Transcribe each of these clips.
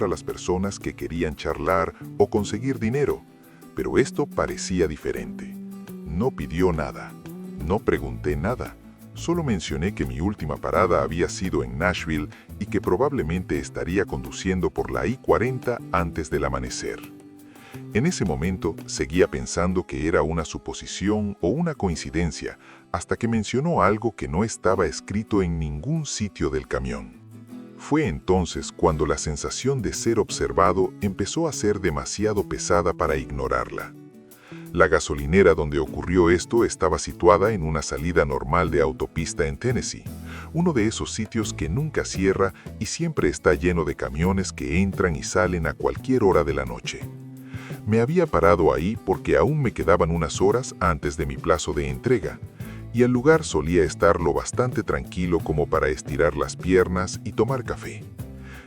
a las personas que querían charlar o conseguir dinero, pero esto parecía diferente. No pidió nada, no pregunté nada, solo mencioné que mi última parada había sido en Nashville y que probablemente estaría conduciendo por la I-40 antes del amanecer. En ese momento seguía pensando que era una suposición o una coincidencia, hasta que mencionó algo que no estaba escrito en ningún sitio del camión. Fue entonces cuando la sensación de ser observado empezó a ser demasiado pesada para ignorarla. La gasolinera donde ocurrió esto estaba situada en una salida normal de autopista en Tennessee, uno de esos sitios que nunca cierra y siempre está lleno de camiones que entran y salen a cualquier hora de la noche. Me había parado ahí porque aún me quedaban unas horas antes de mi plazo de entrega, y el lugar solía estar lo bastante tranquilo como para estirar las piernas y tomar café.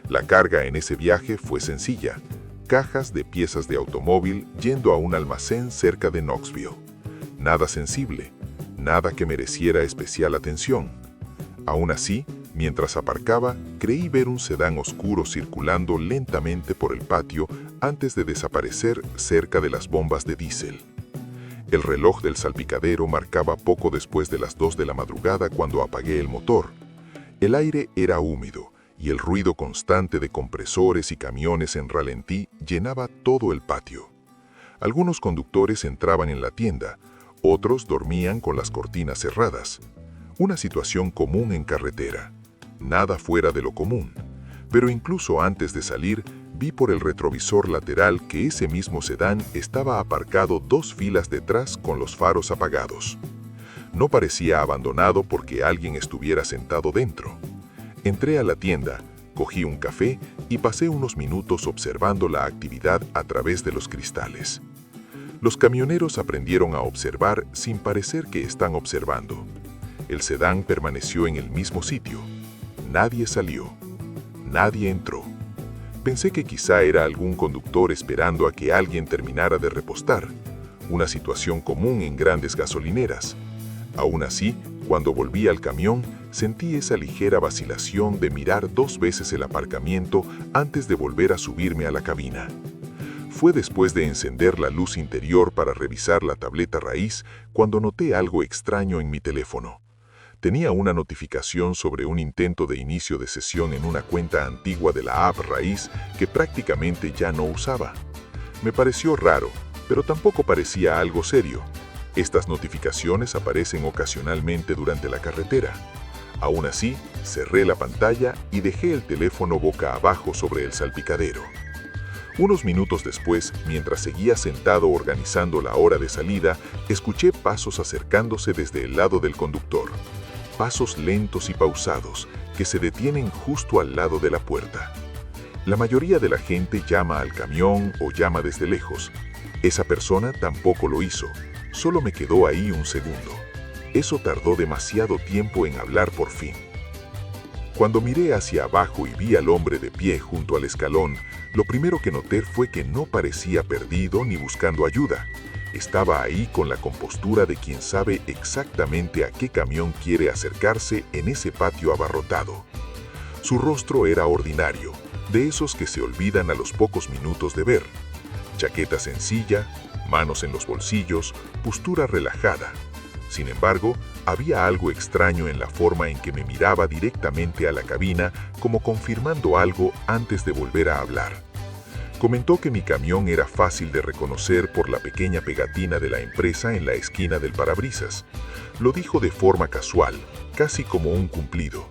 La carga en ese viaje fue sencilla: cajas de piezas de automóvil yendo a un almacén cerca de Knoxville. Nada sensible, nada que mereciera especial atención. Aún así, mientras aparcaba, creí ver un sedán oscuro circulando lentamente por el patio antes de desaparecer cerca de las bombas de diésel. El reloj del salpicadero marcaba poco después de las 2 de la madrugada cuando apagué el motor. El aire era húmedo y el ruido constante de compresores y camiones en ralentí llenaba todo el patio. Algunos conductores entraban en la tienda, otros dormían con las cortinas cerradas. Una situación común en carretera. Nada fuera de lo común. Pero incluso antes de salir, vi por el retrovisor lateral que ese mismo sedán estaba aparcado 2 filas detrás con los faros apagados. No parecía abandonado porque alguien estuviera sentado dentro. Entré a la tienda, cogí un café y pasé unos minutos observando la actividad a través de los cristales. Los camioneros aprendieron a observar sin parecer que están observando. El sedán permaneció en el mismo sitio. Nadie salió. Nadie entró. Pensé que quizá era algún conductor esperando a que alguien terminara de repostar, una situación común en grandes gasolineras. Aún así, cuando volví al camión, sentí esa ligera vacilación de mirar 2 veces el aparcamiento antes de volver a subirme a la cabina. Fue después de encender la luz interior para revisar la tableta raíz cuando noté algo extraño en mi teléfono. Tenía una notificación sobre un intento de inicio de sesión en una cuenta antigua de la app raíz que prácticamente ya no usaba. Me pareció raro, pero tampoco parecía algo serio. Estas notificaciones aparecen ocasionalmente durante la carretera. Aún así, cerré la pantalla y dejé el teléfono boca abajo sobre el salpicadero. Unos minutos después, mientras seguía sentado organizando la hora de salida, escuché pasos acercándose desde el lado del conductor. Pasos lentos y pausados que se detienen justo al lado de la puerta. La mayoría de la gente llama al camión o llama desde lejos. Esa persona tampoco lo hizo, solo me quedó ahí un segundo. Eso tardó demasiado tiempo en hablar por fin. Cuando miré hacia abajo y vi al hombre de pie junto al escalón, lo primero que noté fue que no parecía perdido ni buscando ayuda. Estaba ahí con la compostura de quien sabe exactamente a qué camión quiere acercarse en ese patio abarrotado. Su rostro era ordinario, de esos que se olvidan a los pocos minutos de ver. Chaqueta sencilla, manos en los bolsillos, postura relajada. Sin embargo, había algo extraño en la forma en que me miraba directamente a la cabina, como confirmando algo antes de volver a hablar. Comentó que mi camión era fácil de reconocer por la pequeña pegatina de la empresa en la esquina del parabrisas. Lo dijo de forma casual, casi como un cumplido,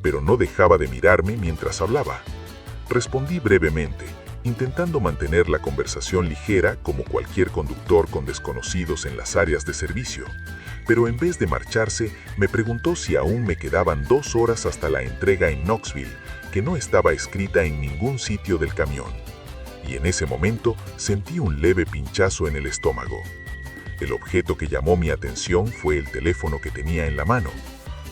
pero no dejaba de mirarme mientras hablaba. Respondí brevemente, intentando mantener la conversación ligera como cualquier conductor con desconocidos en las áreas de servicio. Pero en vez de marcharse, me preguntó si aún me quedaban 2 horas hasta la entrega en Knoxville, que no estaba escrita en ningún sitio del camión. Y en ese momento sentí un leve pinchazo en el estómago. El objeto que llamó mi atención fue el teléfono que tenía en la mano.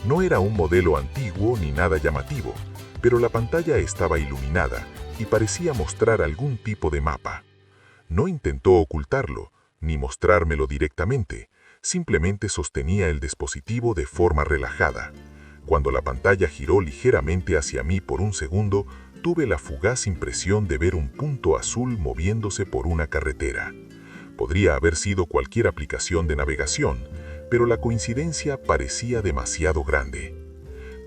No era un modelo antiguo ni nada llamativo, pero la pantalla estaba iluminada y parecía mostrar algún tipo de mapa. No intentó ocultarlo, ni mostrármelo directamente, simplemente sostenía el dispositivo de forma relajada. Cuando la pantalla giró ligeramente hacia mí por un segundo, tuve la fugaz impresión de ver un punto azul moviéndose por una carretera. Podría haber sido cualquier aplicación de navegación, pero la coincidencia parecía demasiado grande.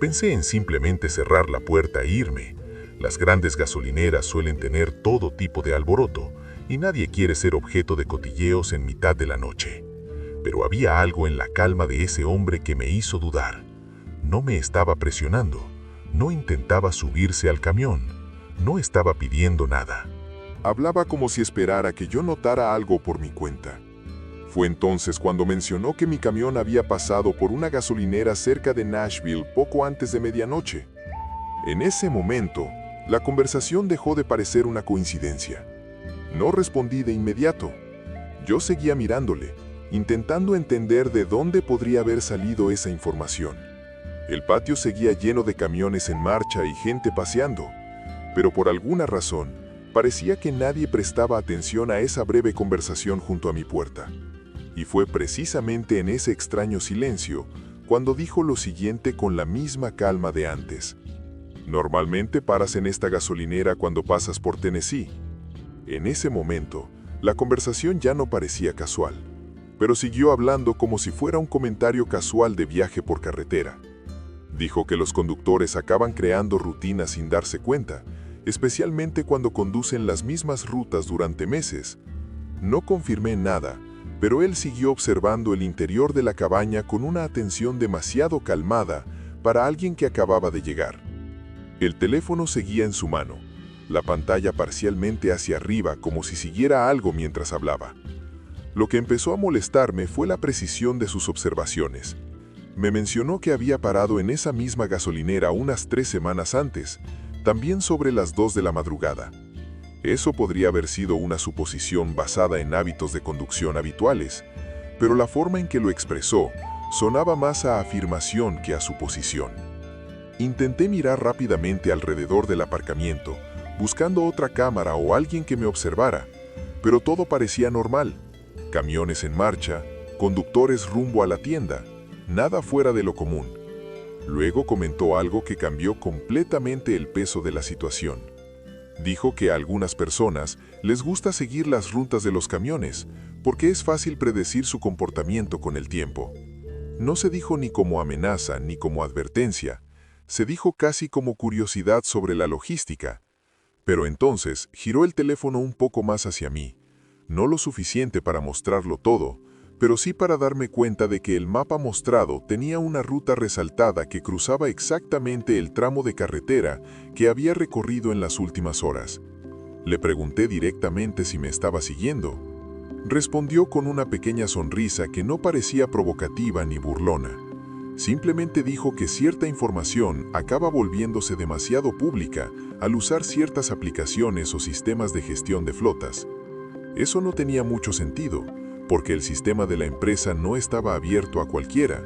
Pensé en simplemente cerrar la puerta e irme. Las grandes gasolineras suelen tener todo tipo de alboroto, y nadie quiere ser objeto de cotilleos en mitad de la noche. Pero había algo en la calma de ese hombre que me hizo dudar. No me estaba presionando, no intentaba subirse al camión, no estaba pidiendo nada. Hablaba como si esperara que yo notara algo por mi cuenta. Fue entonces cuando mencionó que mi camión había pasado por una gasolinera cerca de Nashville poco antes de medianoche. En ese momento, la conversación dejó de parecer una coincidencia. No respondí de inmediato. Yo seguía mirándole, intentando entender de dónde podría haber salido esa información. El patio seguía lleno de camiones en marcha y gente paseando, pero por alguna razón, parecía que nadie prestaba atención a esa breve conversación junto a mi puerta. Y fue precisamente en ese extraño silencio cuando dijo lo siguiente con la misma calma de antes. «Normalmente paras en esta gasolinera cuando pasas por Tennessee». En ese momento, la conversación ya no parecía casual, pero siguió hablando como si fuera un comentario casual de viaje por carretera. Dijo que los conductores acaban creando rutinas sin darse cuenta, especialmente cuando conducen las mismas rutas durante meses. No confirmé nada, pero él siguió observando el interior de la cabaña con una atención demasiado calmada para alguien que acababa de llegar. El teléfono seguía en su mano, la pantalla parcialmente hacia arriba como si siguiera algo mientras hablaba. Lo que empezó a molestarme fue la precisión de sus observaciones. Me mencionó que había parado en esa misma gasolinera unas 3 semanas antes, también sobre las 2 de la madrugada. Eso podría haber sido una suposición basada en hábitos de conducción habituales, pero la forma en que lo expresó sonaba más a afirmación que a suposición. Intenté mirar rápidamente alrededor del aparcamiento, buscando otra cámara o alguien que me observara, pero todo parecía normal. Camiones en marcha, conductores rumbo a la tienda, nada fuera de lo común. Luego comentó algo que cambió completamente el peso de la situación. Dijo que a algunas personas les gusta seguir las rutas de los camiones, porque es fácil predecir su comportamiento con el tiempo. No se dijo ni como amenaza ni como advertencia, se dijo casi como curiosidad sobre la logística. Pero entonces giró el teléfono un poco más hacia mí, no lo suficiente para mostrarlo todo, pero sí para darme cuenta de que el mapa mostrado tenía una ruta resaltada que cruzaba exactamente el tramo de carretera que había recorrido en las últimas horas. Le pregunté directamente si me estaba siguiendo. Respondió con una pequeña sonrisa que no parecía provocativa ni burlona. Simplemente dijo que cierta información acaba volviéndose demasiado pública al usar ciertas aplicaciones o sistemas de gestión de flotas. Eso no tenía mucho sentido, porque el sistema de la empresa no estaba abierto a cualquiera.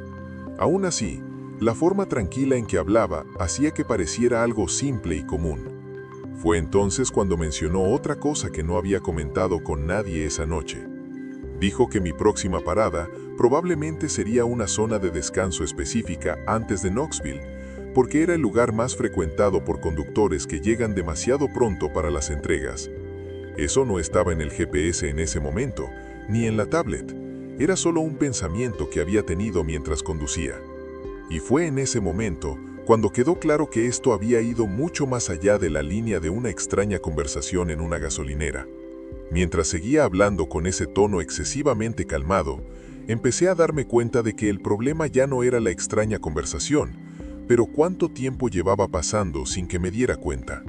Aún así, la forma tranquila en que hablaba hacía que pareciera algo simple y común. Fue entonces cuando mencionó otra cosa que no había comentado con nadie esa noche. Dijo que mi próxima parada probablemente sería una zona de descanso específica antes de Knoxville, porque era el lugar más frecuentado por conductores que llegan demasiado pronto para las entregas. Eso no estaba en el GPS en ese momento, ni en la tablet. Era solo un pensamiento que había tenido mientras conducía. Y fue en ese momento cuando quedó claro que esto había ido mucho más allá de la línea de una extraña conversación en una gasolinera. Mientras seguía hablando con ese tono excesivamente calmado, empecé a darme cuenta de que el problema ya no era la extraña conversación, pero cuánto tiempo llevaba pasando sin que me diera cuenta.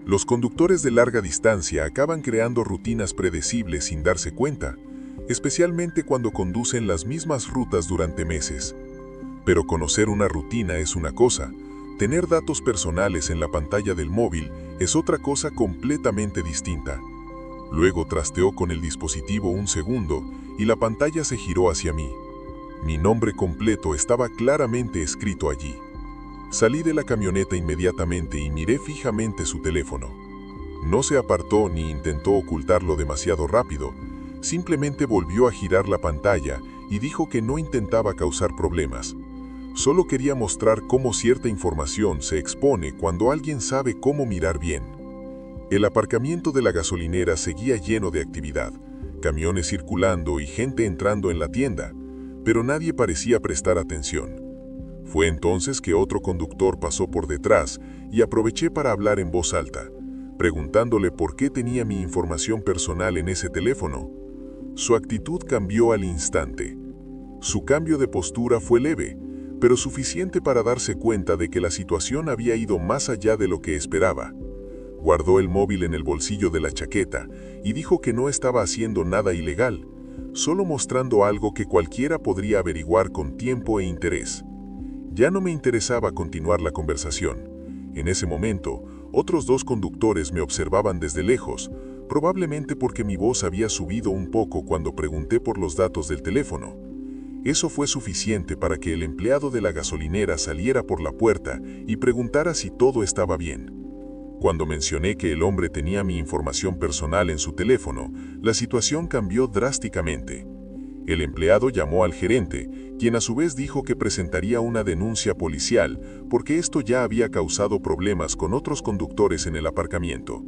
Los conductores de larga distancia acaban creando rutinas predecibles sin darse cuenta, especialmente cuando conducen las mismas rutas durante meses. Pero conocer una rutina es una cosa, tener datos personales en la pantalla del móvil es otra cosa completamente distinta. Luego trasteó con el dispositivo un segundo y la pantalla se giró hacia mí. Mi nombre completo estaba claramente escrito allí. Salí de la camioneta inmediatamente y miré fijamente su teléfono. No se apartó ni intentó ocultarlo demasiado rápido, simplemente volvió a girar la pantalla y dijo que no intentaba causar problemas. Solo quería mostrar cómo cierta información se expone cuando alguien sabe cómo mirar bien. El aparcamiento de la gasolinera seguía lleno de actividad, camiones circulando y gente entrando en la tienda, pero nadie parecía prestar atención. Fue entonces que otro conductor pasó por detrás y aproveché para hablar en voz alta, preguntándole por qué tenía mi información personal en ese teléfono. Su actitud cambió al instante. Su cambio de postura fue leve, pero suficiente para darse cuenta de que la situación había ido más allá de lo que esperaba. Guardó el móvil en el bolsillo de la chaqueta y dijo que no estaba haciendo nada ilegal, solo mostrando algo que cualquiera podría averiguar con tiempo e interés. Ya no me interesaba continuar la conversación. En ese momento, otros dos conductores me observaban desde lejos, probablemente porque mi voz había subido un poco cuando pregunté por los datos del teléfono. Eso fue suficiente para que el empleado de la gasolinera saliera por la puerta y preguntara si todo estaba bien. Cuando mencioné que el hombre tenía mi información personal en su teléfono, la situación cambió drásticamente. El empleado llamó al gerente, quien a su vez dijo que presentaría una denuncia policial porque esto ya había causado problemas con otros conductores en el aparcamiento.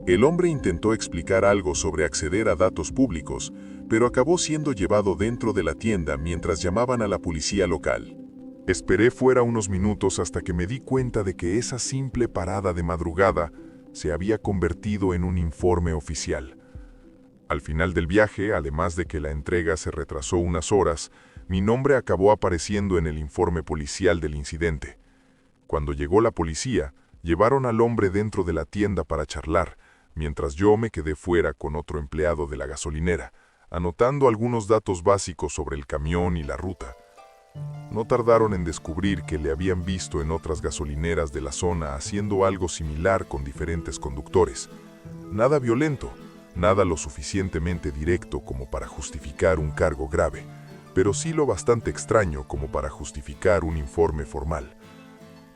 El hombre intentó explicar algo sobre acceder a datos públicos, pero acabó siendo llevado dentro de la tienda mientras llamaban a la policía local. Esperé fuera unos minutos hasta que me di cuenta de que esa simple parada de madrugada se había convertido en un informe oficial. Al final del viaje, además de que la entrega se retrasó unas horas, mi nombre acabó apareciendo en el informe policial del incidente. Cuando llegó la policía, llevaron al hombre dentro de la tienda para charlar, mientras yo me quedé fuera con otro empleado de la gasolinera, anotando algunos datos básicos sobre el camión y la ruta. No tardaron en descubrir que le habían visto en otras gasolineras de la zona haciendo algo similar con diferentes conductores. Nada violento, nada lo suficientemente directo como para justificar un cargo grave, pero sí lo bastante extraño como para justificar un informe formal.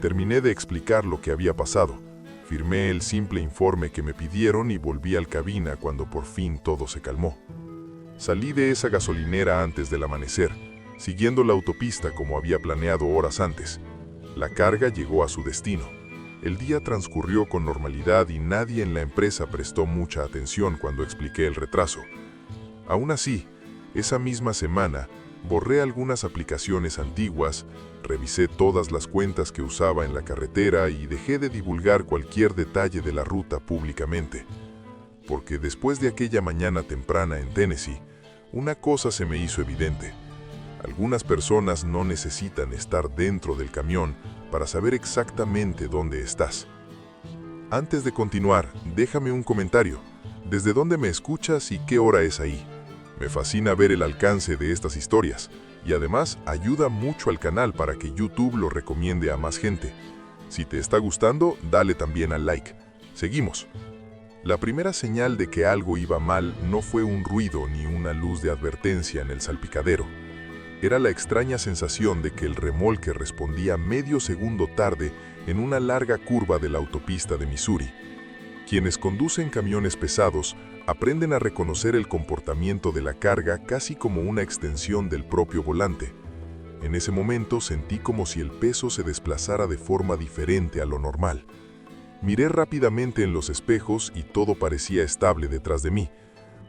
Terminé de explicar lo que había pasado, firmé el simple informe que me pidieron y volví al cabina cuando por fin todo se calmó. Salí de esa gasolinera antes del amanecer, siguiendo la autopista como había planeado horas antes. La carga llegó a su destino. El día transcurrió con normalidad y nadie en la empresa prestó mucha atención cuando expliqué el retraso. Aún así, esa misma semana, borré algunas aplicaciones antiguas, revisé todas las cuentas que usaba en la carretera y dejé de divulgar cualquier detalle de la ruta públicamente. Porque después de aquella mañana temprana en Tennessee, una cosa se me hizo evidente. Algunas personas no necesitan estar dentro del camión para saber exactamente dónde estás. Antes de continuar, déjame un comentario. ¿Desde dónde me escuchas y qué hora es ahí? Me fascina ver el alcance de estas historias y además ayuda mucho al canal para que YouTube lo recomiende a más gente. Si te está gustando, dale también al like. Seguimos. La primera señal de que algo iba mal no fue un ruido ni una luz de advertencia en el salpicadero. Era la extraña sensación de que el remolque respondía medio segundo tarde en una larga curva de la autopista de Missouri. Quienes conducen camiones pesados aprenden a reconocer el comportamiento de la carga casi como una extensión del propio volante. En ese momento sentí como si el peso se desplazara de forma diferente a lo normal. Miré rápidamente en los espejos y todo parecía estable detrás de mí.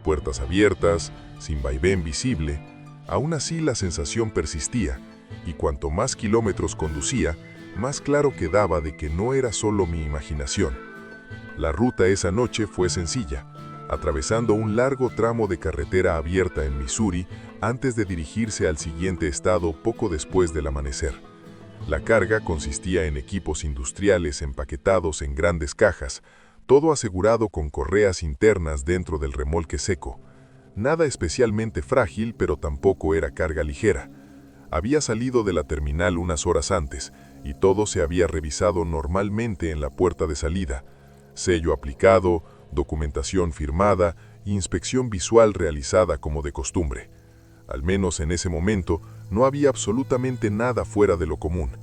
Puertas abiertas, sin vaivén visible. Aún así la sensación persistía, y cuanto más kilómetros conducía, más claro quedaba de que no era solo mi imaginación. La ruta esa noche fue sencilla, atravesando un largo tramo de carretera abierta en Missouri antes de dirigirse al siguiente estado poco después del amanecer. La carga consistía en equipos industriales empaquetados en grandes cajas, todo asegurado con correas internas dentro del remolque seco. Nada especialmente frágil, pero tampoco era carga ligera. Había salido de la terminal unas horas antes, y todo se había revisado normalmente en la puerta de salida. Sello aplicado, documentación firmada, inspección visual realizada como de costumbre. Al menos en ese momento, no había absolutamente nada fuera de lo común.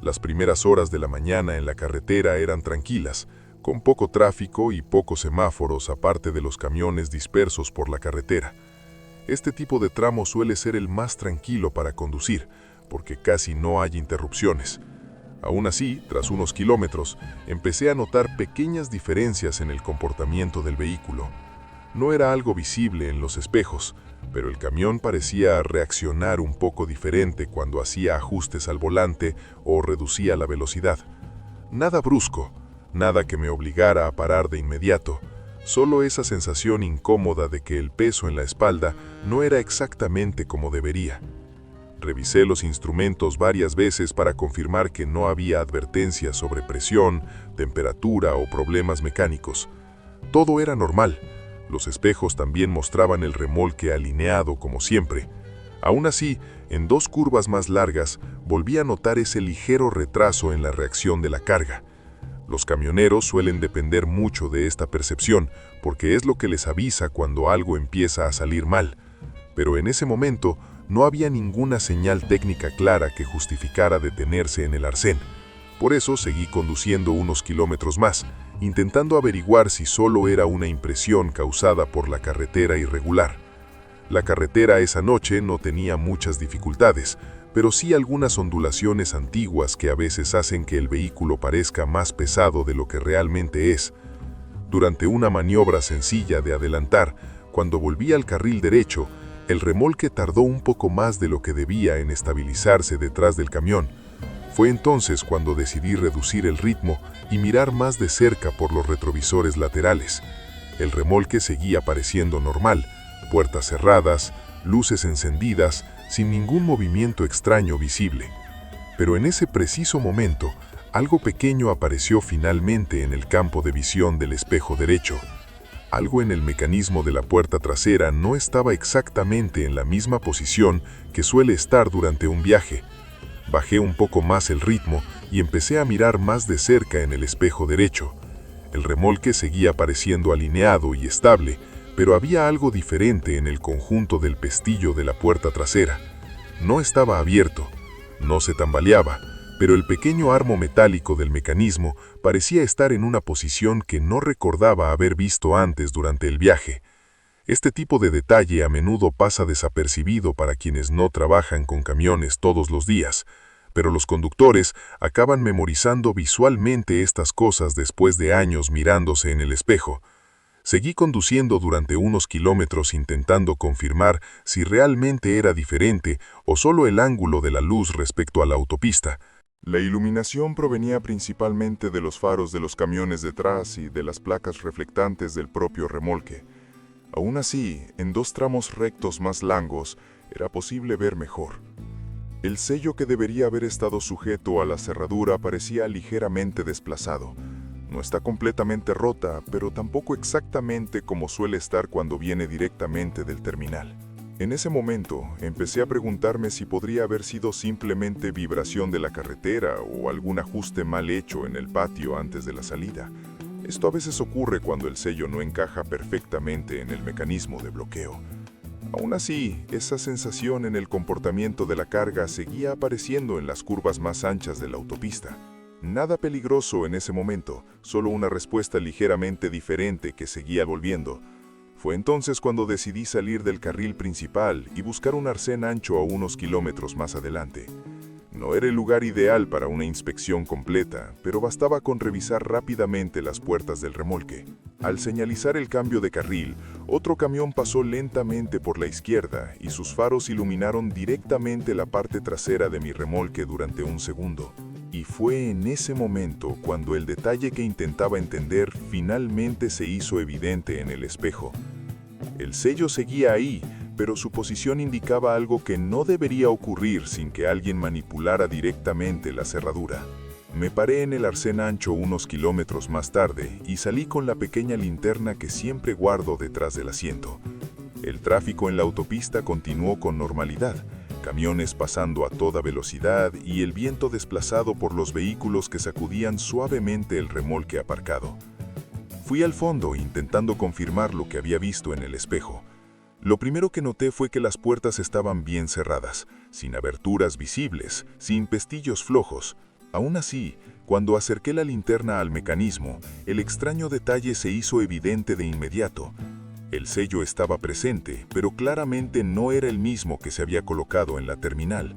Las primeras horas de la mañana en la carretera eran tranquilas, con poco tráfico y pocos semáforos aparte de los camiones dispersos por la carretera. Este tipo de tramo suele ser el más tranquilo para conducir, porque casi no hay interrupciones. Aún así, tras unos kilómetros, empecé a notar pequeñas diferencias en el comportamiento del vehículo. No era algo visible en los espejos, pero el camión parecía reaccionar un poco diferente cuando hacía ajustes al volante o reducía la velocidad. Nada brusco, nada que me obligara a parar de inmediato, solo esa sensación incómoda de que el peso en la espalda no era exactamente como debería. Revisé los instrumentos varias veces para confirmar que no había advertencias sobre presión, temperatura o problemas mecánicos. Todo era normal. Los espejos también mostraban el remolque alineado como siempre. Aún así, en 2 curvas más largas, volví a notar ese ligero retraso en la reacción de la carga. Los camioneros suelen depender mucho de esta percepción, porque es lo que les avisa cuando algo empieza a salir mal. Pero en ese momento, no había ninguna señal técnica clara que justificara detenerse en el arcén. Por eso seguí conduciendo unos kilómetros más, intentando averiguar si solo era una impresión causada por la carretera irregular. La carretera esa noche no tenía muchas dificultades, pero sí algunas ondulaciones antiguas que a veces hacen que el vehículo parezca más pesado de lo que realmente es. Durante una maniobra sencilla de adelantar, cuando volví al carril derecho, el remolque tardó un poco más de lo que debía en estabilizarse detrás del camión. Fue entonces cuando decidí reducir el ritmo y mirar más de cerca por los retrovisores laterales. El remolque seguía pareciendo normal, puertas cerradas, luces encendidas, sin ningún movimiento extraño visible. Pero en ese preciso momento, algo pequeño apareció finalmente en el campo de visión del espejo derecho. Algo en el mecanismo de la puerta trasera no estaba exactamente en la misma posición que suele estar durante un viaje. Bajé un poco más el ritmo y empecé a mirar más de cerca en el espejo derecho. El remolque seguía pareciendo alineado y estable, pero había algo diferente en el conjunto del pestillo de la puerta trasera. No estaba abierto, no se tambaleaba, pero el pequeño armo metálico del mecanismo parecía estar en una posición que no recordaba haber visto antes durante el viaje. Este tipo de detalle a menudo pasa desapercibido para quienes no trabajan con camiones todos los días, pero los conductores acaban memorizando visualmente estas cosas después de años mirándose en el espejo. Seguí conduciendo durante unos kilómetros intentando confirmar si realmente era diferente o solo el ángulo de la luz respecto a la autopista. La iluminación provenía principalmente de los faros de los camiones detrás y de las placas reflectantes del propio remolque. Aún así, en 2 tramos rectos más largos, era posible ver mejor. El sello que debería haber estado sujeto a la cerradura parecía ligeramente desplazado. No está completamente rota, pero tampoco exactamente como suele estar cuando viene directamente del terminal. En ese momento, empecé a preguntarme si podría haber sido simplemente vibración de la carretera o algún ajuste mal hecho en el patio antes de la salida. Esto a veces ocurre cuando el sello no encaja perfectamente en el mecanismo de bloqueo. Aún así, esa sensación en el comportamiento de la carga seguía apareciendo en las curvas más anchas de la autopista. Nada peligroso en ese momento, solo una respuesta ligeramente diferente que seguía volviendo. Fue entonces cuando decidí salir del carril principal y buscar un arcén ancho a unos kilómetros más adelante. No era el lugar ideal para una inspección completa, pero bastaba con revisar rápidamente las puertas del remolque. Al señalizar el cambio de carril, otro camión pasó lentamente por la izquierda y sus faros iluminaron directamente la parte trasera de mi remolque durante un segundo. Y fue en ese momento cuando el detalle que intentaba entender finalmente se hizo evidente en el espejo. El sello seguía ahí, pero su posición indicaba algo que no debería ocurrir sin que alguien manipulara directamente la cerradura. Me paré en el arcén ancho unos kilómetros más tarde y salí con la pequeña linterna que siempre guardo detrás del asiento. El tráfico en la autopista continuó con normalidad, camiones pasando a toda velocidad y el viento desplazado por los vehículos que sacudían suavemente el remolque aparcado. Fui al fondo intentando confirmar lo que había visto en el espejo. Lo primero que noté fue que las puertas estaban bien cerradas, sin aberturas visibles, sin pestillos flojos. Aún así, cuando acerqué la linterna al mecanismo, el extraño detalle se hizo evidente de inmediato. El sello estaba presente, pero claramente no era el mismo que se había colocado en la terminal.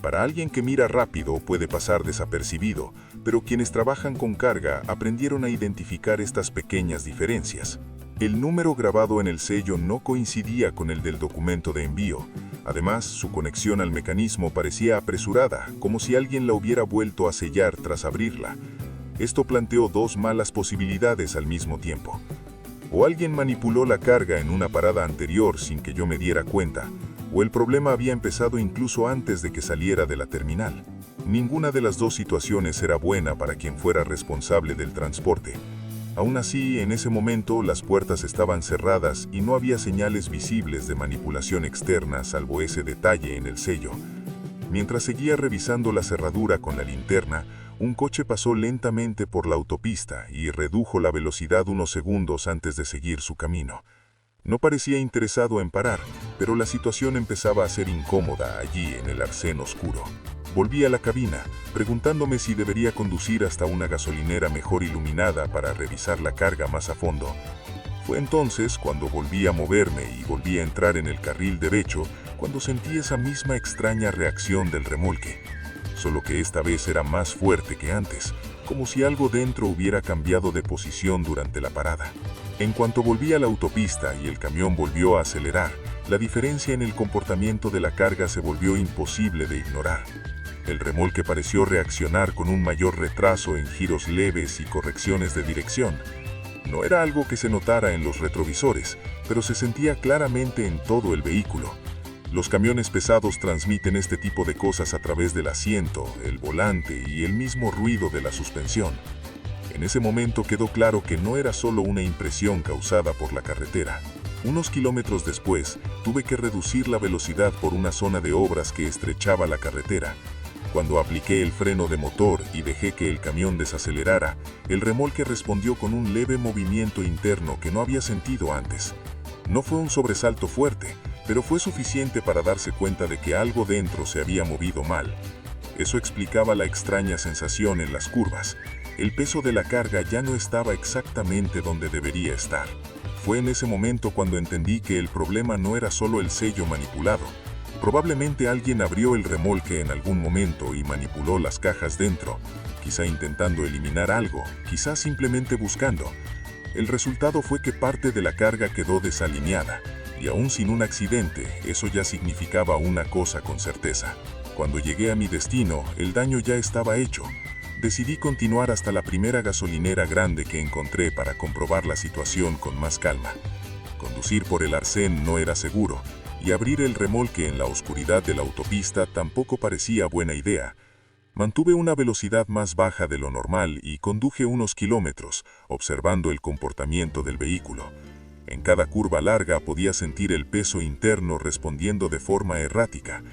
Para alguien que mira rápido puede pasar desapercibido, pero quienes trabajan con carga aprendieron a identificar estas pequeñas diferencias. El número grabado en el sello no coincidía con el del documento de envío. Además, su conexión al mecanismo parecía apresurada, como si alguien la hubiera vuelto a sellar tras abrirla. Esto planteó dos malas posibilidades al mismo tiempo. O alguien manipuló la carga en una parada anterior sin que yo me diera cuenta, o el problema había empezado incluso antes de que saliera de la terminal. Ninguna de las dos situaciones era buena para quien fuera responsable del transporte. Aún así, en ese momento las puertas estaban cerradas y no había señales visibles de manipulación externa salvo ese detalle en el sello. Mientras seguía revisando la cerradura con la linterna, un coche pasó lentamente por la autopista y redujo la velocidad unos segundos antes de seguir su camino. No parecía interesado en parar, pero la situación empezaba a ser incómoda allí en el arcén oscuro. Volví a la cabina, preguntándome si debería conducir hasta una gasolinera mejor iluminada para revisar la carga más a fondo. Fue entonces cuando volví a moverme y volví a entrar en el carril derecho, cuando sentí esa misma extraña reacción del remolque. Solo que esta vez era más fuerte que antes, como si algo dentro hubiera cambiado de posición durante la parada. En cuanto volví a la autopista y el camión volvió a acelerar, la diferencia en el comportamiento de la carga se volvió imposible de ignorar. El remolque pareció reaccionar con un mayor retraso en giros leves y correcciones de dirección. No era algo que se notara en los retrovisores, pero se sentía claramente en todo el vehículo. Los camiones pesados transmiten este tipo de cosas a través del asiento, el volante y el mismo ruido de la suspensión. En ese momento quedó claro que no era solo una impresión causada por la carretera. Unos kilómetros después, tuve que reducir la velocidad por una zona de obras que estrechaba la carretera. Cuando apliqué el freno de motor y dejé que el camión desacelerara, el remolque respondió con un leve movimiento interno que no había sentido antes. No fue un sobresalto fuerte, pero fue suficiente para darse cuenta de que algo dentro se había movido mal. Eso explicaba la extraña sensación en las curvas. El peso de la carga ya no estaba exactamente donde debería estar. Fue en ese momento cuando entendí que el problema no era solo el sello manipulado. Probablemente alguien abrió el remolque en algún momento y manipuló las cajas dentro, quizá intentando eliminar algo, quizá simplemente buscando. El resultado fue que parte de la carga quedó desalineada, y aún sin un accidente, eso ya significaba una cosa con certeza. Cuando llegué a mi destino, el daño ya estaba hecho. Decidí continuar hasta la primera gasolinera grande que encontré para comprobar la situación con más calma. Conducir por el arcén no era seguro, y abrir el remolque en la oscuridad de la autopista tampoco parecía buena idea. Mantuve una velocidad más baja de lo normal y conduje unos kilómetros, observando el comportamiento del vehículo. En cada curva larga podía sentir el peso interno respondiendo de forma errática.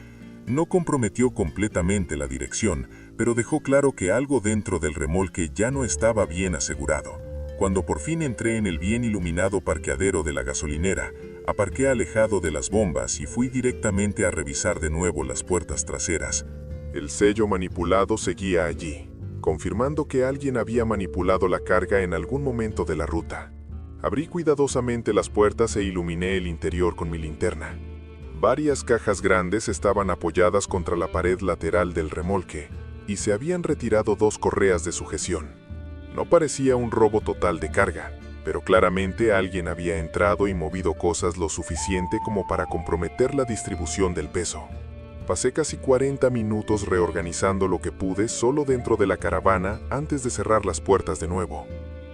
No comprometió completamente la dirección, pero dejó claro que algo dentro del remolque ya no estaba bien asegurado. Cuando por fin entré en el bien iluminado parqueadero de la gasolinera, aparqué alejado de las bombas y fui directamente a revisar de nuevo las puertas traseras. El sello manipulado seguía allí, confirmando que alguien había manipulado la carga en algún momento de la ruta. Abrí cuidadosamente las puertas e iluminé el interior con mi linterna. Varias cajas grandes estaban apoyadas contra la pared lateral del remolque y se habían retirado dos correas de sujeción. No parecía un robo total de carga, pero claramente alguien había entrado y movido cosas lo suficiente como para comprometer la distribución del peso. Pasé casi 40 minutos reorganizando lo que pude solo dentro de la caravana antes de cerrar las puertas de nuevo.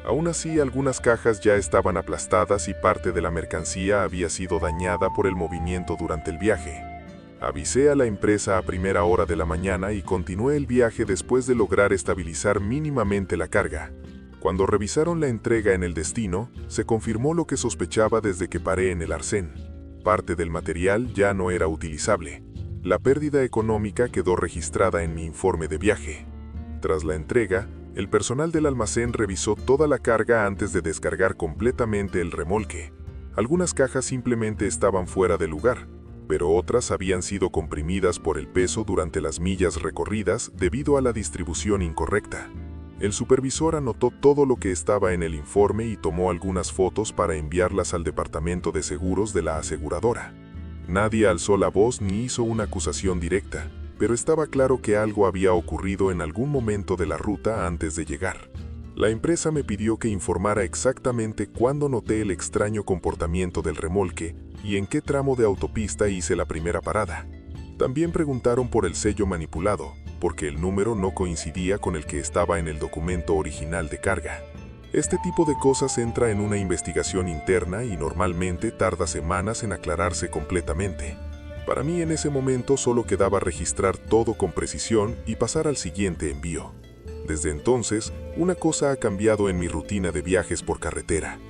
Aún así, algunas cajas ya estaban aplastadas y parte de la mercancía había sido dañada por el movimiento durante el viaje. Avisé a la empresa a primera hora de la mañana y continué el viaje después de lograr estabilizar mínimamente la carga. Cuando revisaron la entrega en el destino, se confirmó lo que sospechaba desde que paré en el arcén. Parte del material ya no era utilizable. La pérdida económica quedó registrada en mi informe de viaje. Tras la entrega, el personal del almacén revisó toda la carga antes de descargar completamente el remolque. Algunas cajas simplemente estaban fuera de lugar, pero otras habían sido comprimidas por el peso durante las millas recorridas debido a la distribución incorrecta. El supervisor anotó todo lo que estaba en el informe y tomó algunas fotos para enviarlas al departamento de seguros de la aseguradora. Nadie alzó la voz ni hizo una acusación directa, pero estaba claro que algo había ocurrido en algún momento de la ruta antes de llegar. La empresa me pidió que informara exactamente cuándo noté el extraño comportamiento del remolque y en qué tramo de autopista hice la primera parada. También preguntaron por el sello manipulado, porque el número no coincidía con el que estaba en el documento original de carga. Este tipo de cosas entra en una investigación interna y normalmente tarda semanas en aclararse completamente. Para mí en ese momento solo quedaba registrar todo con precisión y pasar al siguiente envío. Desde entonces, una cosa ha cambiado en mi rutina de viajes por carretera.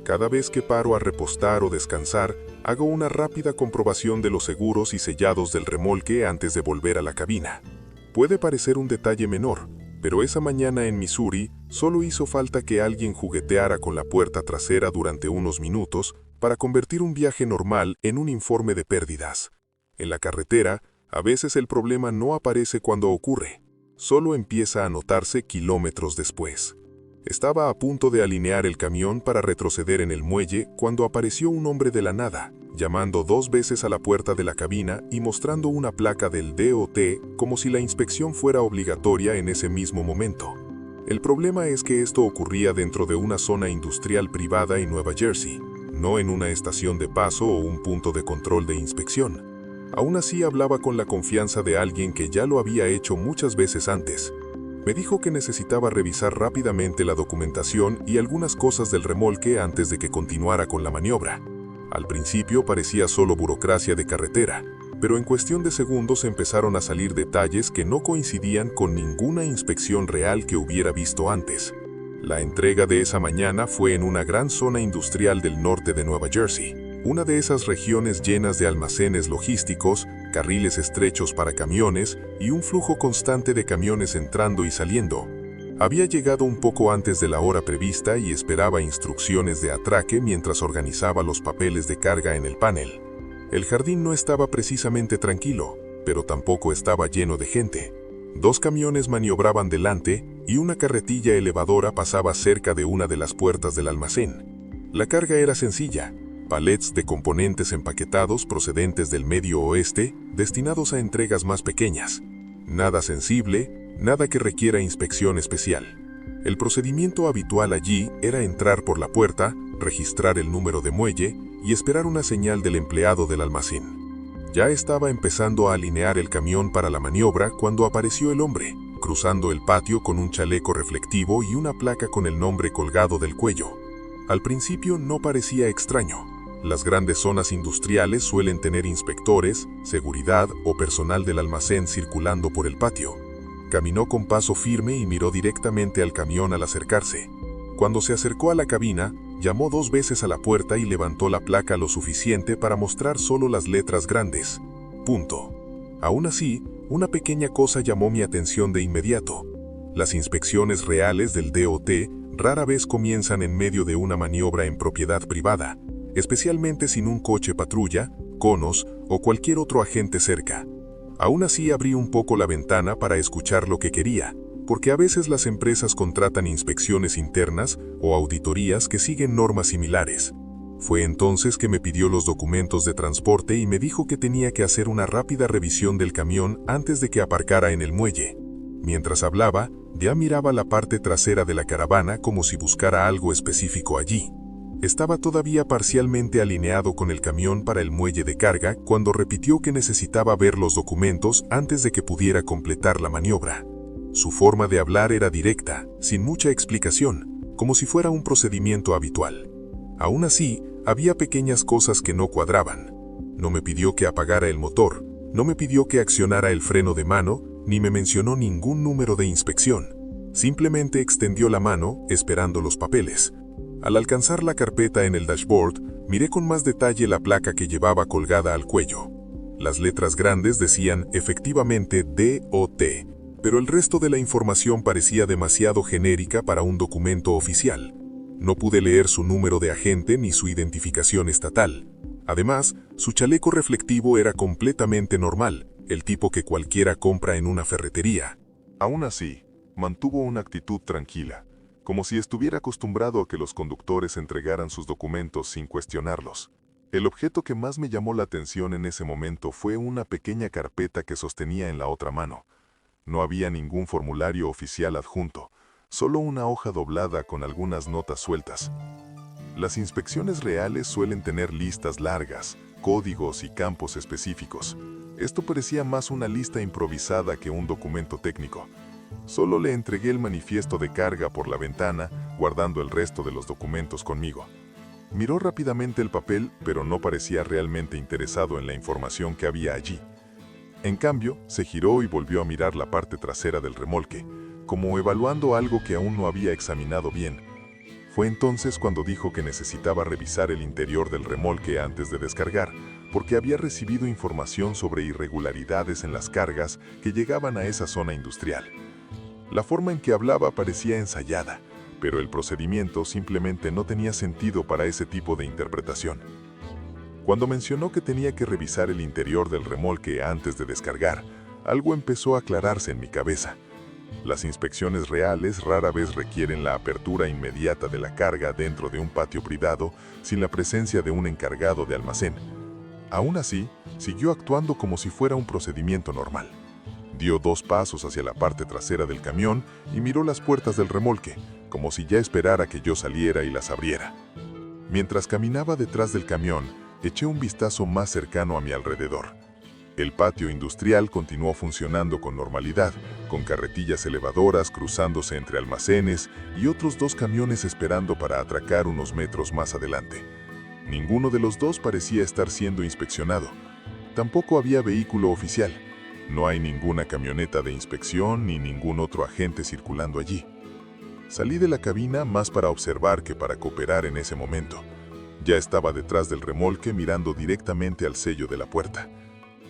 Cada vez que paro a repostar o descansar, hago una rápida comprobación de los seguros y sellados del remolque antes de volver a la cabina. Puede parecer un detalle menor, pero esa mañana en Missouri solo hizo falta que alguien jugueteara con la puerta trasera durante unos minutos para convertir un viaje normal en un informe de pérdidas. En la carretera, a veces el problema no aparece cuando ocurre, solo empieza a notarse kilómetros después. Estaba a punto de alinear el camión para retroceder en el muelle cuando apareció un hombre de la nada, llamando 2 veces a la puerta de la cabina y mostrando una placa del DOT como si la inspección fuera obligatoria en ese mismo momento. El problema es que esto ocurría dentro de una zona industrial privada en Nueva Jersey, no en una estación de paso o un punto de control de inspección. Aún así hablaba con la confianza de alguien que ya lo había hecho muchas veces antes. Me dijo que necesitaba revisar rápidamente la documentación y algunas cosas del remolque antes de que continuara con la maniobra. Al principio parecía solo burocracia de carretera, pero en cuestión de segundos empezaron a salir detalles que no coincidían con ninguna inspección real que hubiera visto antes. La entrega de esa mañana fue en una gran zona industrial del norte de Nueva Jersey, una de esas regiones llenas de almacenes logísticos, carriles estrechos para camiones y un flujo constante de camiones entrando y saliendo. Había llegado un poco antes de la hora prevista y esperaba instrucciones de atraque mientras organizaba los papeles de carga en el panel. El jardín no estaba precisamente tranquilo, pero tampoco estaba lleno de gente. 2 camiones maniobraban delante y una carretilla elevadora pasaba cerca de una de las puertas del almacén. La carga era sencilla: palets de componentes empaquetados procedentes del Medio Oeste, destinados a entregas más pequeñas. Nada sensible, nada que requiera inspección especial. El procedimiento habitual allí era entrar por la puerta, registrar el número de muelle y esperar una señal del empleado del almacén. Ya estaba empezando a alinear el camión para la maniobra cuando apareció el hombre, cruzando el patio con un chaleco reflectivo y una placa con el nombre colgado del cuello. Al principio no parecía extraño. Las grandes zonas industriales suelen tener inspectores, seguridad o personal del almacén circulando por el patio. Caminó con paso firme y miró directamente al camión al acercarse. Cuando se acercó a la cabina, llamó 2 veces a la puerta y levantó la placa lo suficiente para mostrar solo las letras grandes. Punto. Aún así, una pequeña cosa llamó mi atención de inmediato. Las inspecciones reales del DOT rara vez comienzan en medio de una maniobra en propiedad privada, especialmente sin un coche patrulla, conos o cualquier otro agente cerca. Aún así abrí un poco la ventana para escuchar lo que quería, porque a veces las empresas contratan inspecciones internas o auditorías que siguen normas similares. Fue entonces que me pidió los documentos de transporte y me dijo que tenía que hacer una rápida revisión del camión antes de que aparcara en el muelle. Mientras hablaba, ya miraba la parte trasera de la caravana como si buscara algo específico allí. Estaba todavía parcialmente alineado con el camión para el muelle de carga cuando repitió que necesitaba ver los documentos antes de que pudiera completar la maniobra. Su forma de hablar era directa, sin mucha explicación, como si fuera un procedimiento habitual. Aún así, había pequeñas cosas que no cuadraban. No me pidió que apagara el motor, no me pidió que accionara el freno de mano, ni me mencionó ningún número de inspección. Simplemente extendió la mano, esperando los papeles. Al alcanzar la carpeta en el dashboard, miré con más detalle la placa que llevaba colgada al cuello. Las letras grandes decían efectivamente DOT, pero el resto de la información parecía demasiado genérica para un documento oficial. No pude leer su número de agente ni su identificación estatal. Además, su chaleco reflectivo era completamente normal, el tipo que cualquiera compra en una ferretería. Aún así, mantuvo una actitud tranquila, como si estuviera acostumbrado a que los conductores entregaran sus documentos sin cuestionarlos. El objeto que más me llamó la atención en ese momento fue una pequeña carpeta que sostenía en la otra mano. No había ningún formulario oficial adjunto, solo una hoja doblada con algunas notas sueltas. Las inspecciones reales suelen tener listas largas, códigos y campos específicos. Esto parecía más una lista improvisada que un documento técnico. Solo le entregué el manifiesto de carga por la ventana, guardando el resto de los documentos conmigo. Miró rápidamente el papel, pero no parecía realmente interesado en la información que había allí. En cambio, se giró y volvió a mirar la parte trasera del remolque, como evaluando algo que aún no había examinado bien. Fue entonces cuando dijo que necesitaba revisar el interior del remolque antes de descargar, porque había recibido información sobre irregularidades en las cargas que llegaban a esa zona industrial. La forma en que hablaba parecía ensayada, pero el procedimiento simplemente no tenía sentido para ese tipo de interpretación. Cuando mencionó que tenía que revisar el interior del remolque antes de descargar, algo empezó a aclararse en mi cabeza. Las inspecciones reales rara vez requieren la apertura inmediata de la carga dentro de un patio privado sin la presencia de un encargado de almacén. Aún así, siguió actuando como si fuera un procedimiento normal. Dio 2 pasos hacia la parte trasera del camión y miró las puertas del remolque, como si ya esperara que yo saliera y las abriera. Mientras caminaba detrás del camión, eché un vistazo más cercano a mi alrededor. El patio industrial continuó funcionando con normalidad, con carretillas elevadoras cruzándose entre almacenes y otros 2 camiones esperando para atracar unos metros más adelante. Ninguno de los 2 parecía estar siendo inspeccionado. Tampoco había vehículo oficial. No hay ninguna camioneta de inspección ni ningún otro agente circulando allí. Salí de la cabina más para observar que para cooperar en ese momento. Ya estaba detrás del remolque mirando directamente al sello de la puerta.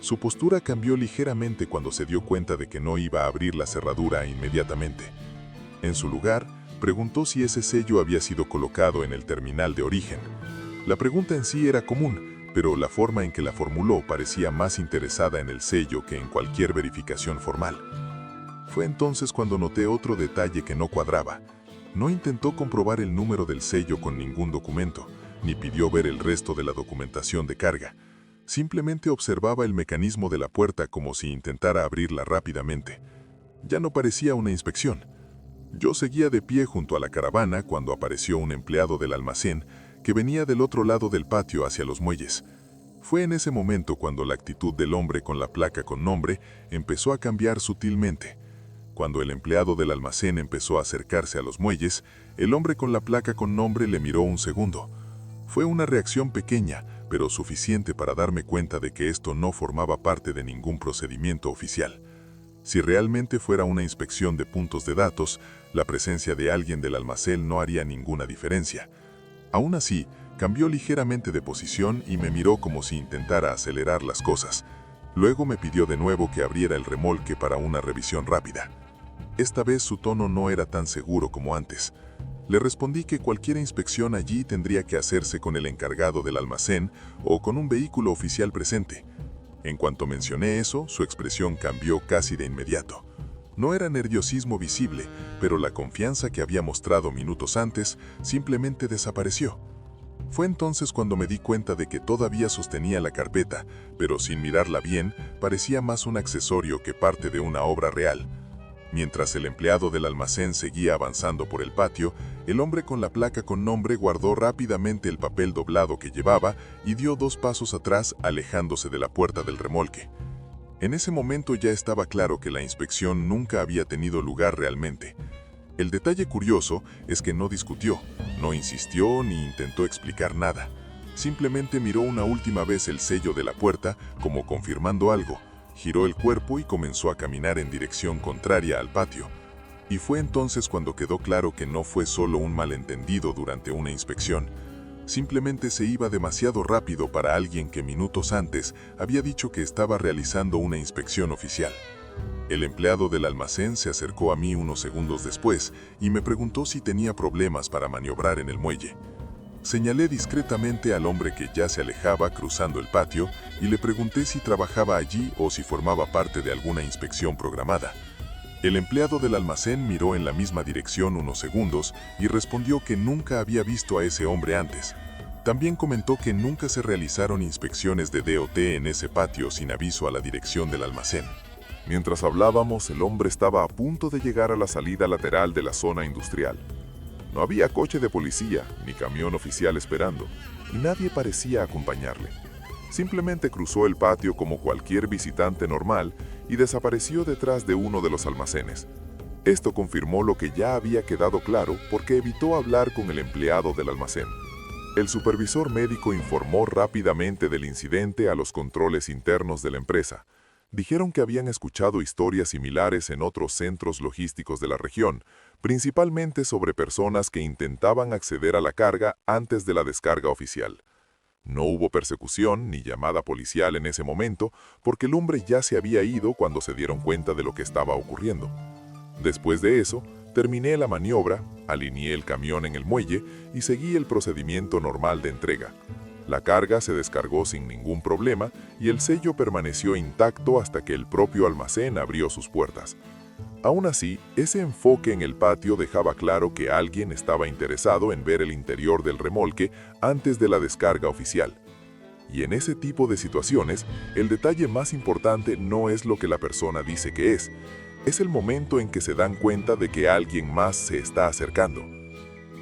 Su postura cambió ligeramente cuando se dio cuenta de que no iba a abrir la cerradura inmediatamente. En su lugar, preguntó si ese sello había sido colocado en el terminal de origen. La pregunta en sí era común, pero la forma en que la formuló parecía más interesada en el sello que en cualquier verificación formal. Fue entonces cuando noté otro detalle que no cuadraba. No intentó comprobar el número del sello con ningún documento, ni pidió ver el resto de la documentación de carga. Simplemente observaba el mecanismo de la puerta como si intentara abrirla rápidamente. Ya no parecía una inspección. Yo seguía de pie junto a la caravana cuando apareció un empleado del almacén que venía del otro lado del patio hacia los muelles. Fue en ese momento cuando la actitud del hombre con la placa con nombre empezó a cambiar sutilmente. Cuando el empleado del almacén empezó a acercarse a los muelles, el hombre con la placa con nombre le miró un segundo. Fue una reacción pequeña, pero suficiente para darme cuenta de que esto no formaba parte de ningún procedimiento oficial. Si realmente fuera una inspección de puntos de datos, la presencia de alguien del almacén no haría ninguna diferencia. Aún así, cambió ligeramente de posición y me miró como si intentara acelerar las cosas. Luego me pidió de nuevo que abriera el remolque para una revisión rápida. Esta vez su tono no era tan seguro como antes. Le respondí que cualquier inspección allí tendría que hacerse con el encargado del almacén o con un vehículo oficial presente. En cuanto mencioné eso, su expresión cambió casi de inmediato. No era nerviosismo visible, pero la confianza que había mostrado minutos antes simplemente desapareció. Fue entonces cuando me di cuenta de que todavía sostenía la carpeta, pero sin mirarla bien, parecía más un accesorio que parte de una obra real. Mientras el empleado del almacén seguía avanzando por el patio, el hombre con la placa con nombre guardó rápidamente el papel doblado que llevaba y dio 2 pasos atrás, alejándose de la puerta del remolque. En ese momento ya estaba claro que la inspección nunca había tenido lugar realmente. El detalle curioso es que no discutió, no insistió ni intentó explicar nada. Simplemente miró una última vez el sello de la puerta como confirmando algo. Giró el cuerpo y comenzó a caminar en dirección contraria al patio. Y fue entonces cuando quedó claro que no fue solo un malentendido durante una inspección. Simplemente se iba demasiado rápido para alguien que minutos antes había dicho que estaba realizando una inspección oficial. El empleado del almacén se acercó a mí unos segundos después y me preguntó si tenía problemas para maniobrar en el muelle. Señalé discretamente al hombre que ya se alejaba cruzando el patio y le pregunté si trabajaba allí o si formaba parte de alguna inspección programada. El empleado del almacén miró en la misma dirección unos segundos y respondió que nunca había visto a ese hombre antes. También comentó que nunca se realizaron inspecciones de DOT en ese patio sin aviso a la dirección del almacén. Mientras hablábamos, el hombre estaba a punto de llegar a la salida lateral de la zona industrial. No había coche de policía ni camión oficial esperando, y nadie parecía acompañarle. Simplemente cruzó el patio como cualquier visitante normal y desapareció detrás de uno de los almacenes. Esto confirmó lo que ya había quedado claro porque evitó hablar con el empleado del almacén. El supervisor médico informó rápidamente del incidente a los controles internos de la empresa. Dijeron que habían escuchado historias similares en otros centros logísticos de la región, principalmente sobre personas que intentaban acceder a la carga antes de la descarga oficial. No hubo persecución ni llamada policial en ese momento porque el hombre ya se había ido cuando se dieron cuenta de lo que estaba ocurriendo. Después de eso, terminé la maniobra, alineé el camión en el muelle y seguí el procedimiento normal de entrega. La carga se descargó sin ningún problema y el sello permaneció intacto hasta que el propio almacén abrió sus puertas. Aún así, ese enfoque en el patio dejaba claro que alguien estaba interesado en ver el interior del remolque antes de la descarga oficial. Y en ese tipo de situaciones, el detalle más importante no es lo que la persona dice que es el momento en que se dan cuenta de que alguien más se está acercando.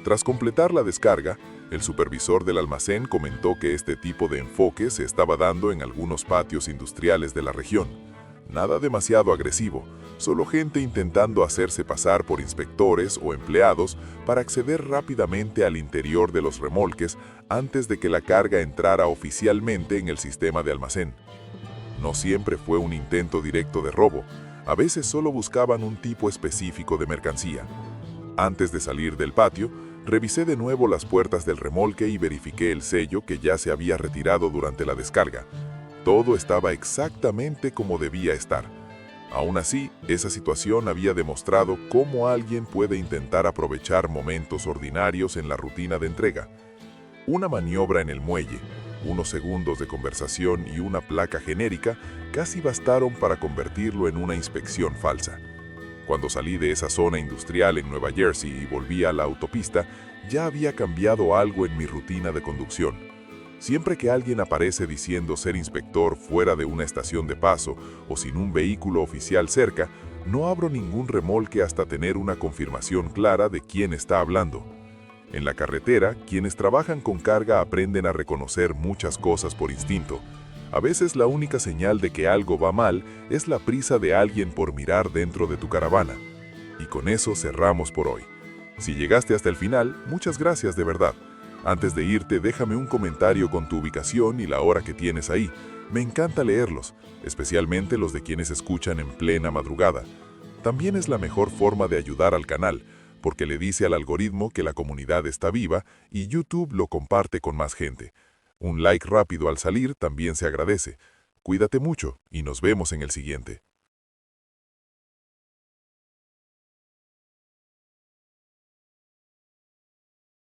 Tras completar la descarga, el supervisor del almacén comentó que este tipo de enfoque se estaba dando en algunos patios industriales de la región. Nada demasiado agresivo, solo gente intentando hacerse pasar por inspectores o empleados para acceder rápidamente al interior de los remolques antes de que la carga entrara oficialmente en el sistema de almacén. No siempre fue un intento directo de robo, a veces solo buscaban un tipo específico de mercancía. Antes de salir del patio, revisé de nuevo las puertas del remolque y verifiqué el sello que ya se había retirado durante la descarga. Todo estaba exactamente como debía estar. Aún así, esa situación había demostrado cómo alguien puede intentar aprovechar momentos ordinarios en la rutina de entrega. Una maniobra en el muelle, unos segundos de conversación y una placa genérica casi bastaron para convertirlo en una inspección falsa. Cuando salí de esa zona industrial en Nueva Jersey y volví a la autopista, ya había cambiado algo en mi rutina de conducción. Siempre que alguien aparece diciendo ser inspector fuera de una estación de paso o sin un vehículo oficial cerca, no abro ningún remolque hasta tener una confirmación clara de quién está hablando. En la carretera, quienes trabajan con carga aprenden a reconocer muchas cosas por instinto. A veces la única señal de que algo va mal es la prisa de alguien por mirar dentro de tu caravana. Y con eso cerramos por hoy. Si llegaste hasta el final, muchas gracias de verdad. Antes de irte, déjame un comentario con tu ubicación y la hora que tienes ahí. Me encanta leerlos, especialmente los de quienes escuchan en plena madrugada. También es la mejor forma de ayudar al canal, porque le dice al algoritmo que la comunidad está viva y YouTube lo comparte con más gente. Un like rápido al salir también se agradece. Cuídate mucho y nos vemos en el siguiente.